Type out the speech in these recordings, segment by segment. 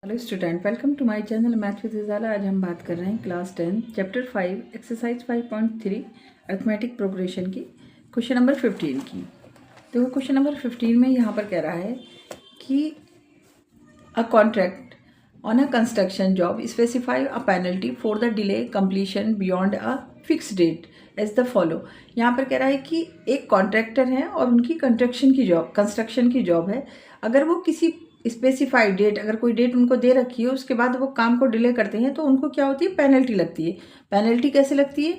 Hello student, welcome to my channel math with Ijala. आज हम बात कर रहे हैं class 10 chapter 5 exercise 5.3 arithmetic progression की क्वेश्चन नंबर 15 की। तो क्वेश्चन नंबर 15 में यहाँ पर कह रहा है कि a contract on a construction job specify a penalty for the delay completion beyond a fix date as the follow. यहाँ पर कह रहा है कि एक कॉन्ट्रैक्टर है और उनकी कंस्ट्रक्शन की जॉब है। अगर वो किसी स्पेसिफाइड डेट, अगर कोई डेट उनको दे रखी है, उसके बाद वो काम को डिले करते हैं तो उनको क्या होती है, पेनल्टी लगती है। पेनल्टी कैसे लगती है?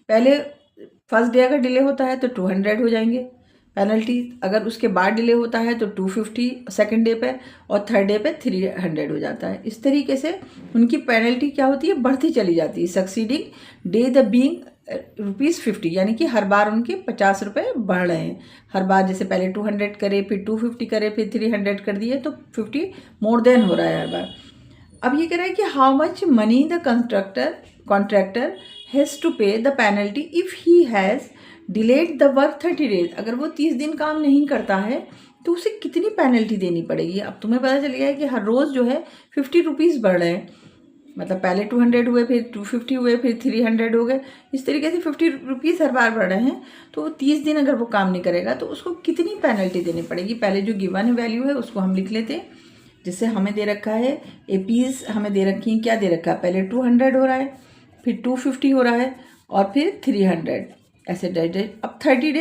पहले फर्स्ट डे अगर डिले होता है तो 200 हो जाएंगे पेनल्टी, अगर उसके बाद डिले होता है तो 250 सेकेंड डे पे, और थर्ड डे पे 300 हो जाता है। इस तरीके से उनकी पेनल्टी क्या होती है, बढ़ती चली जाती है। सक्सीडिंग डे द बीइंग ₹50, यानी कि हर बार उनके 50 रुपये बढ़ रहे हैं। हर बार जैसे पहले 200 करे, फिर 250 करे, फिर 300 कर दिए, तो 50 मोर देन हो रहा है हर बार। अब ये कह रहा है कि how much money the contractor has to pay the penalty if he has delayed the work 30 days. अगर वो 30 दिन काम नहीं करता है तो उसे कितनी पेनल्टी देनी पड़ेगी। अब तुम्हें पता चल गया है कि हर रोज़ जो है 50 रुपीज़ बढ़ रहे हैं, मतलब पहले 200 हुए, फिर 250 हुए, फिर 300 हो गए। इस तरीके से 50 रुपीज़ हर बार बढ़ रहे हैं। तो 30 दिन अगर वो काम नहीं करेगा तो उसको कितनी पेनल्टी देनी पड़ेगी। पहले जो गिवन वैल्यू है उसको हम लिख लेते हैं। जिससे हमें दे रखा है एपीज, हमें दे रखी है, क्या दे रखा है, पहले 200 हो रहा है, फिर 250 हो रहा है, और फिर 300, ऐसे डेज। अब 30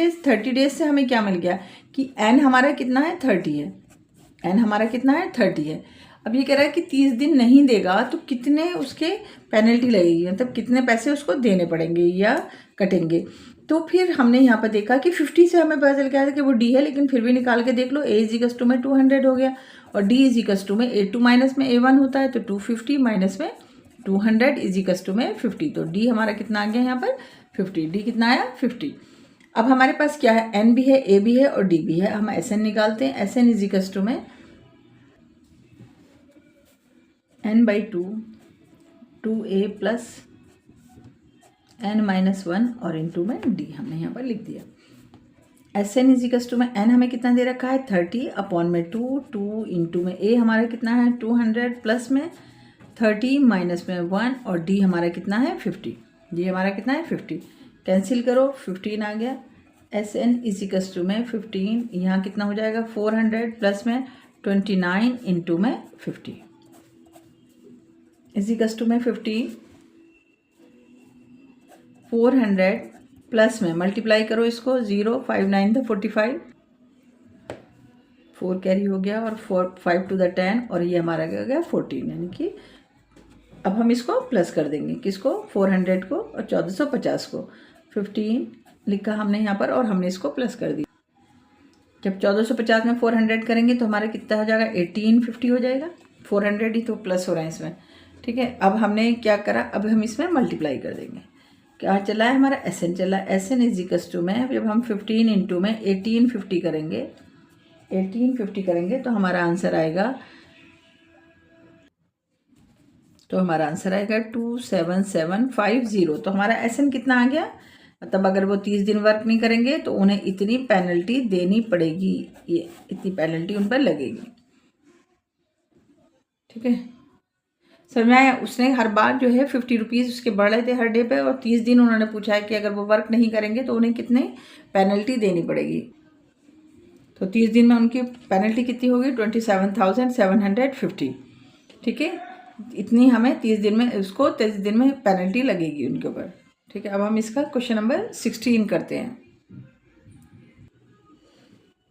डेज से हमें क्या मिल गया कि एन हमारा कितना है, 30 है। एन हमारा कितना है, 30 है। अब ये कह रहा है कि 30 दिन नहीं देगा तो कितने उसके पेनल्टी लगेगी, मतलब कितने पैसे उसको देने पड़ेंगे या कटेंगे। तो फिर हमने यहाँ पर देखा कि 50 से हमें पता चल गया था कि वो डी है, लेकिन फिर भी निकाल के देख लो। ए इजिकस टू में 200 हो गया, और डी इजिकस टू में A2 माइनस में A1 होता है, तो 250 माइनस में 200 इजिकस टू में 50। तो डी हमारा कितना आ गया यहाँ पर, 50। डी कितना आया, 50। अब हमारे पास क्या है, एन भी है, ए भी है और डी भी है। हम एस एन निकालते हैं। एस एन इजिकस टू में n/2 2a प्लस n-1 और इंटू में d हमने यहाँ पर लिख दिया। एस एन इजिकस टू में n हमें कितना दे रखा है, 30 अपॉन में 2 इंटू में a हमारा कितना है 200 प्लस में 30 माइनस में 1 और d हमारा कितना है 50। d हमारा कितना है 50, कैंसिल करो, 15 आ गया। एस एन इजिकस टू में 15 यहाँ कितना हो जाएगा 400 प्लस में 29 इंटू में 50 इजिकस टू में 50 400 प्लस में मल्टीप्लाई करो इसको, 0 5 9 द 45, 4 कैरी हो गया, और 4 5 टू द 10, और ये हमारा क्या हो गया 14। यानी कि अब हम इसको प्लस कर देंगे, किसको, 400 को और 1450 को। 15 लिखा हमने यहाँ पर और हमने इसको प्लस कर दिया। जब 1450 में 400 करेंगे तो हमारा कितना हो जाएगा, 1850 हो जाएगा। 400 ही तो प्लस हो रहा है इसमें, ठीक है। अब हमने क्या करा, अब हम इसमें मल्टीप्लाई कर देंगे। क्या चला है हमारा, एस एन चला। एस एन इजिकस टू में जब हम 15 इंटू में 1850 करेंगे, 1850 करेंगे तो हमारा आंसर आएगा, 27750। तो हमारा एस एन कितना आ गया, मतलब अगर वो 30 दिन वर्क नहीं करेंगे तो उन्हें इतनी पेनल्टी देनी पड़ेगी, ये इतनी पेनल्टी उन पर लगेगी, ठीक है। समझ में आया। उसने हर बार जो है 50 रुपीज़ उसके बढ़ रहे थे हर डे पे, और 30 दिन उन्होंने पूछा है कि अगर वो वर्क नहीं करेंगे तो उन्हें कितने पेनल्टी देनी पड़ेगी। तो 30 दिन में उनकी पेनल्टी कितनी होगी, 27,750, ठीक है। इतनी हमें 30 दिन में, उसको 30 दिन में पेनल्टी लगेगी उनके ऊपर, ठीक है। अब हम इसका क्वेश्चन नंबर 16 करते हैं।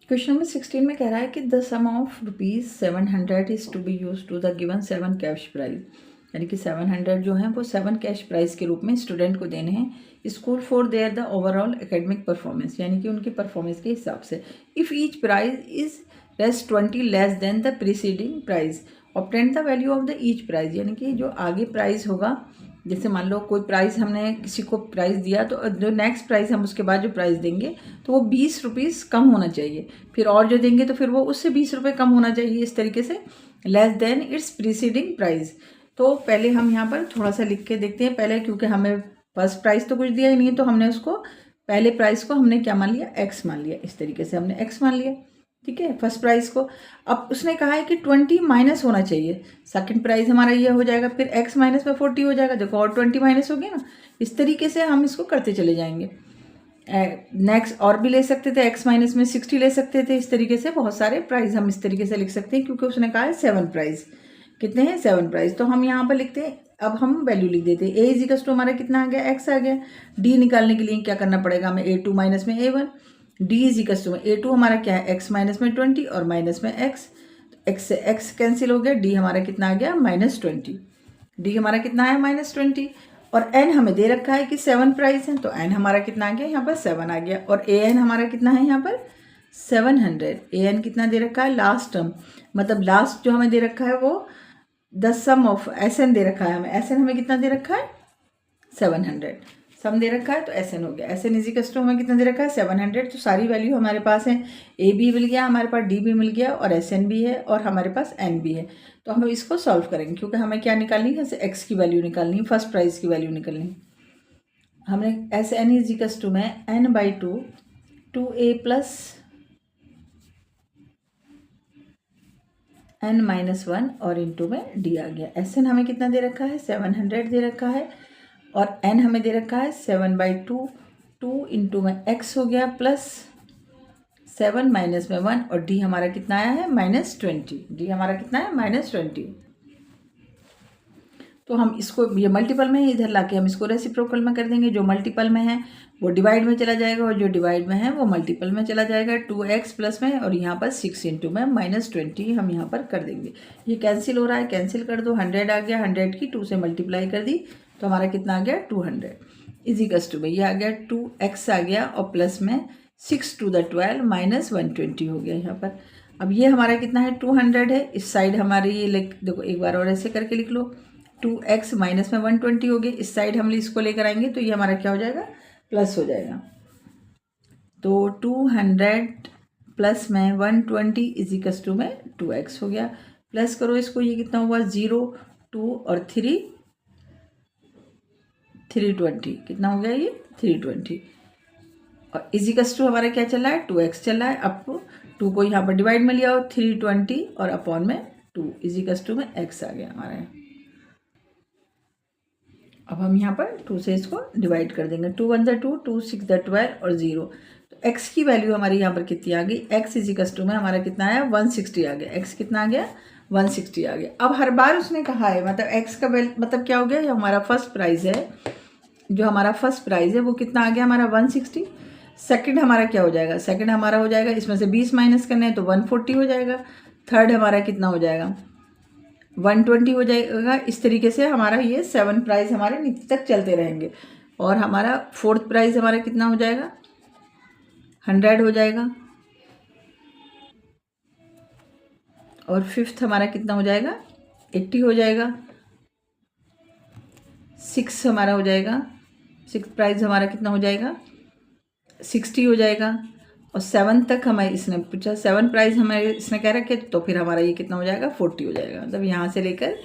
क्वेश्चन नंबर 16 में कह रहा है कि the sum of ₹700 is to be use to the given 7 cash prize, यानी कि 700 जो हैं वो 7 कैश प्राइज के रूप में स्टूडेंट को देने हैं school for their the overall academic performance, यानी कि उनकी परफॉर्मेंस के हिसाब से। If each prize is rest 20 less than the preceding prize, obtain the value of the each prize, यानी कि जो आगे प्राइज होगा, जैसे मान लो कोई प्राइस हमने किसी को प्राइस दिया तो जो नेक्स्ट प्राइस हम उसके बाद जो प्राइस देंगे तो वो 20 रुपीज़ कम होना चाहिए, फिर और जो देंगे तो फिर वो उससे 20 रुपये कम होना चाहिए, इस तरीके से less than it's preceding price. तो पहले हम यहाँ पर थोड़ा सा लिख के देखते हैं पहले, क्योंकि हमें फर्स्ट प्राइस तो कुछ दिया ही नहीं, तो हमने उसको पहले प्राइस को हमने क्या मान लिया, एक्स मान लिया। इस तरीके से हमने एक्स मान लिया, ठीक है, फर्स्ट प्राइस को। अब उसने कहा है कि 20 माइनस होना चाहिए, सेकंड प्राइस हमारा ये हो जाएगा, फिर x माइनस में 40 हो जाएगा, देखो और 20 माइनस हो गया ना। इस तरीके से हम इसको करते चले जाएंगे। नेक्स्ट और भी ले सकते थे, x माइनस में 60 ले सकते थे। इस तरीके से बहुत सारे प्राइस हम इस तरीके से लिख सकते हैं, क्योंकि उसने कहा है 7 प्राइस। कितने हैं? 7 प्राइस। तो हम यहाँ पर लिखते हैं, अब हम वैल्यू लिख देते हैं। a इजिकल्स टू हमारा कितना आ गया? x आ गया। d निकालने के लिए क्या करना पड़ेगा हमें? a2 माइनस में a1। d equals to a2 हमारा क्या है? x माइनस में 20 और माइनस में x। x से x कैंसिल हो गया, d हमारा कितना आ गया? -20। d हमारा कितना है? -20। और n हमें दे रखा है कि 7 प्राइस है, तो n हमारा कितना आ गया? यहाँ पर 7 आ गया। और an हमारा कितना है यहाँ पर? 700। an कितना दे रखा है? लास्ट टर्म, मतलब लास्ट जो हमें दे रखा है वो द सम ऑफ Sn दे रखा है हमें। Sn हमें कितना दे रखा है? 700 सम दे रखा है, तो Sn हो गया। Sn इजिकल्स टू हमें कितना दे रखा है? 700। तो सारी वैल्यू हमारे पास है, a भी मिल गया हमारे पास, d भी मिल गया और Sn भी है और हमारे पास n भी है। तो हम इसको सॉल्व करेंगे, क्योंकि हमें क्या निकालनी है? x की वैल्यू निकालनी है, फर्स्ट प्राइस की वैल्यू निकालनी। हमने Sn इजिकल्स टू में n/2 2a प्लस n-1 और इंटू में d आ गया। Sn हमें कितना दे रखा है? 700 दे रखा है और n हमें दे रखा है 7/2। 2 इंटू में x हो गया प्लस 7 माइनस में 1 और d हमारा कितना आया है? -20। d हमारा कितना है? -20। तो हम इसको, ये मल्टीपल में है, इधर लाके हम इसको रेसिप्रोकल में कर देंगे। जो मल्टीपल में है वो डिवाइड में चला जाएगा और जो डिवाइड में है वो मल्टीपल में चला जाएगा। 2x प्लस में और यहाँ पर 6 इंटू में -20 हम यहाँ पर कर देंगे। ये कैंसिल हो रहा है, कैंसिल कर दो। 100 आ गया, 100 की 2 से मल्टीप्लाई कर दी तो हमारा कितना आ गया? 200 इजिकल्स टू में ये आ गया 2x आ गया और प्लस में 6 टू द 12 -120 हो गया यहाँ पर। अब ये हमारा कितना है? 200 है। इस साइड हमारे ये देखो, एक बार और ऐसे करके लिख लो। 2x माइनस में 120 हो गया, इस साइड हम इसको लेकर आएंगे तो ये हमारा क्या हो जाएगा? प्लस हो जाएगा। तो 200 प्लस में 120 इजिकल्स टू में 2x हो गया। प्लस करो इसको, ये कितना हुआ? 0 2 और 3 320। कितना हो गया ये? 320। और इजिकल्स टू हमारा क्या चल रहा है? 2x चल रहा है। अब 2 को यहाँ पर डिवाइड में लिया हो, 320 और अपॉन में 2 इजिकल्स टू में x आ गया हमारा। अब हम यहाँ पर 2 से इसको डिवाइड कर देंगे। 2 1 × 2 2 6 × 12 और 0। तो x की वैल्यू हमारी यहाँ पर कितनी आ गई? x इजिकल्स टू में हमारा कितना आया? 160 आ गया। x कितना आ गया? 160 आ गया। अब हर बार उसने कहा है, मतलब x का मतलब क्या हो गया? जो हमारा फर्स्ट प्राइस है, जो हमारा फर्स्ट प्राइस है वो कितना आ गया हमारा? 160। सेकंड हमारा क्या हो जाएगा? सेकंड हमारा हो जाएगा, इसमें से 20 माइनस करने हैं तो 140 हो जाएगा। थर्ड हमारा कितना हो जाएगा? 120 हो जाएगा। इस तरीके से हमारा ये 7 प्राइस हमारे नीचे तक चलते रहेंगे। और हमारा फोर्थ प्राइस हमारा कितना हो जाएगा? 100 हो जाएगा। और फिफ्थ हमारा कितना हो जाएगा? 80 हो जाएगा। 6 हमारा हो जाएगा, 6 प्राइस हमारा कितना हो जाएगा? 60 हो जाएगा। और 7 तक हमें इसने पूछा, 7 प्राइस हमें इसने कह रखे, तो फिर हमारा ये कितना हो जाएगा? 40 हो जाएगा। मतलब यहाँ से लेकर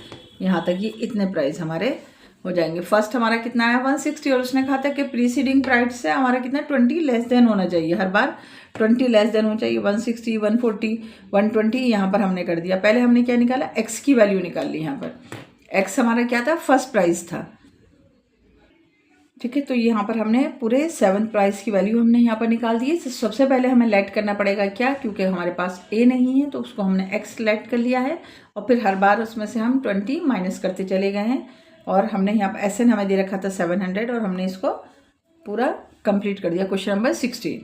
यहाँ तक ये इतने प्राइस हमारे हो जाएंगे। फर्स्ट हमारा कितना आया? 160। और उसने कहा था कि प्रीसीडिंग प्राइस से हमारा कितना? 20 लेस देन होना चाहिए। हर बार 20 लेस देन होना चाहिए। 160 140 120 यहाँ पर हमने कर दिया। पहले हमने क्या निकाला? x की वैल्यू निकाल ली। यहाँ पर x हमारा क्या था? फर्स्ट प्राइस था। ठीक है, तो यहाँ पर हमने पूरे 7 प्राइस की वैल्यू हमने यहाँ पर निकाल दी है। तो सबसे पहले हमें लेट करना पड़ेगा क्या? क्योंकि हमारे पास a नहीं है तो उसको हमने x लेट कर लिया है। और फिर हर बार उसमें से हम 20 माइनस करते चले गए हैं। और हमने यहाँ पर Sn हमें दे रखा था 700 और हमने इसको पूरा कंप्लीट कर दिया। Question number 16।